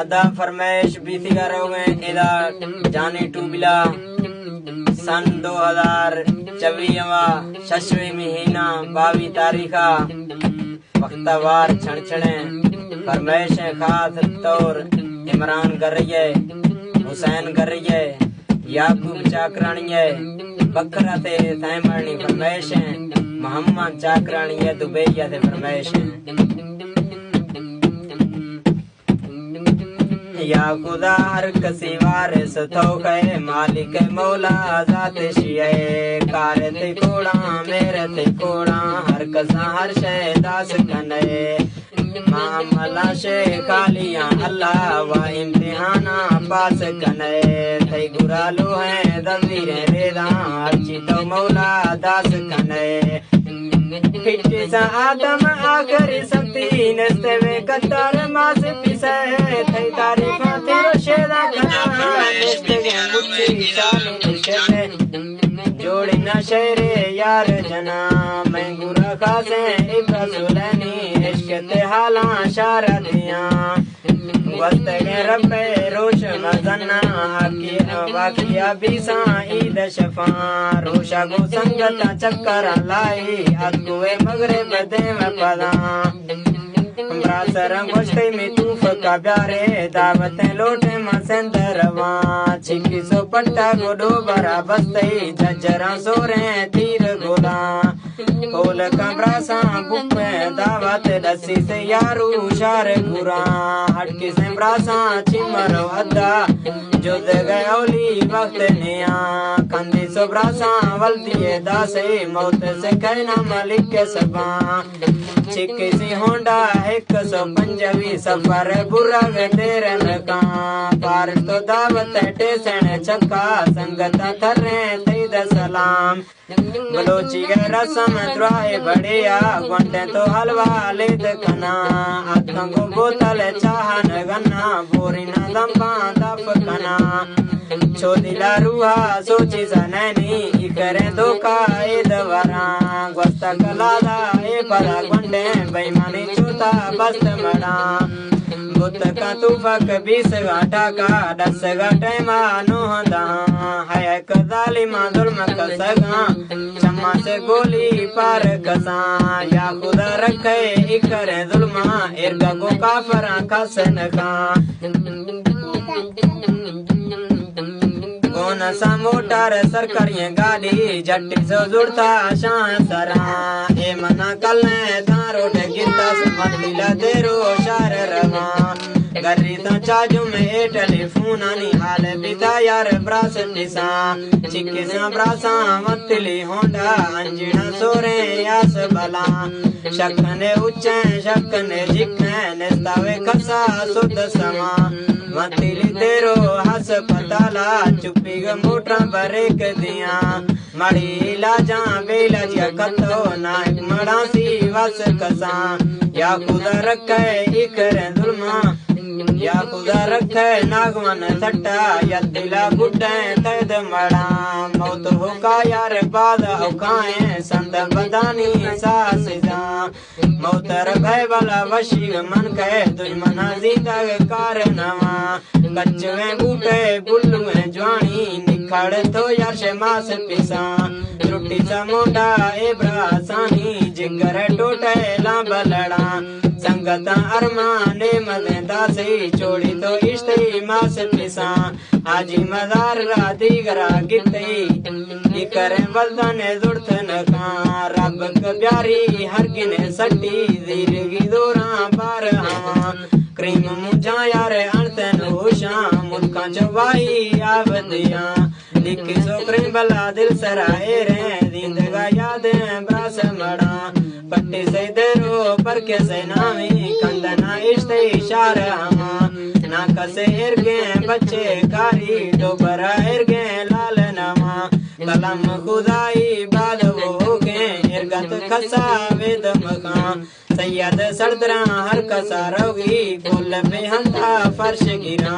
अदा फरमाइश बीती करोगे इदा जाने टूबिला सन 2024 छठवें महीना 22 तारीखा वक्तवार छणछणे फरमाइश खास तौर इमरान कर रही है, हुसैन कर रही है, याकूब चाकरानी है, बकरा ते तैमरनी फरमाइश है, मोहम्मद चाकरानी है, दुबैया ते फरमाइश है। या खुदा हर कसी वारिस तो कहे मालिक मौला जात शिए कार ते कोड़ा मेरे ते कोड़ा हर कसा हर शे दास कने मामला शे कालिया अल्लाह व इम्तिहाना पास कने थे गुरालो है दंदीर रेदा अच्छी तो मौला दास कने फिटी सा आदम आखरी सकती नस्ते में कतार मास पिसे थे तारीफ तेरो शेरा कना नस्ते के मुच्ची शान शेरे जोड़ी न शेरे यार जना मैं गुरा खासे इब्रा सुलैनी इश्क ते हाला शारा दिया वस्त के रब्बे रोश मजना आकी वाकिया बीसा ईद शफा रोशा को संगता चक्कर लाई अगुए मगरे बदे में पदा हमरा सरम गोश्ते में तूफ का प्यारे दावतें लोटे मसेंदरवा छिकी सो पट्टा गोडो बरा बस्ते जजरा सोरे तीर गोला कोल कमरा सा बुपे दावत दसी से यारू शार गुरा हटकी से ब्रासा चिमरो अद्दा जो दे औली वक्त निया कंदी सो ब्रासा वल्दिए दासे मौत से कहना मलिक के सबा चिकी सी होंडा 125 सफर बुरा तेरे नका पार तो दावत टेसन चक्का संगत थरे तेद सलाम बलोची के रसम द्राए बढ़िया गुंडे तो हलवा लेद कना आतंक को बोतल चाहन गन्ना बोरी न दम्बा दफ कना छोदिला रूहा सोची सनैनी इकरे धोखा ए दवरा गोस्ता कलादा ए परा गुंडे बेईमानी चूता बस्त मड़ा बुत का तूफक 20 घाटा का 10 घाटे मानो दा है कजालिमा जुल्म का सगा चम्मा से गोली पार कसा या खुदा रखे इकरे जुल्मा इरगा को काफरा कसन का कौन सा मोटर सरकारी गाड़ी जट्टी से जुड़ता शान सरा ए मना कल तारो गिरता मदलीला तेरो शार रवा गरी तो चाजू में ए टेलीफोन आनी हाल बिता यार ब्रास पिसा चिक्की सा ब्रासा मतली होंडा अंजिना सोरे यास बला शक्ने उच्चे शक्ने जिक्ने निस्तावे खसा सुद समा मतली तेरो हस पताला चुप्पी ग मोटरा बरेक दिया मड़ी लाजा बेला जिया कतो नाइक मड़ासी वस कसा या खुदा रखे इकरे जुल्मा या खुदा रखे नागवन सट्टा या दिला गुड्डे तैद मड़ा मौत होका यार बाद औकाए संद बदानी सासिदा मौतर भय वाला वशी मन कहे दुश्मना जिंदा कार नवा कच्चे बूटे बुल्लुए जवानी निखड़ तो यार मास पिसा रुटी सा मोटा एब्रा सानी जिगर टोटे लांबलड़ा संगता अरमाने मदे दासी छोड़ी तो इश्ते मास पिसा आजी मजार राती गरा गिते करे वल्दने जुड़तन का रब प्यारी हर गिने सट्टी जिरगी दोरा बार हाँ क्रीम मुझा यार अनतन होशा मुल्का चवाई आवदिया लिखी सो क्रीम बला दिल सराए रे जिंदगा याद ब्रास मड़ा पट्टी से देरो पर के से नामी कंदना इश्ते इशार हमा ना कसे इरगे बच्चे कारी डोबरा इरगे लाल नमा कलम खुदाई बाद वो के इरगत खसा वेद मका सैयद सरदरा हर कसा रोगी फूल पे हंता फर्श गिरा।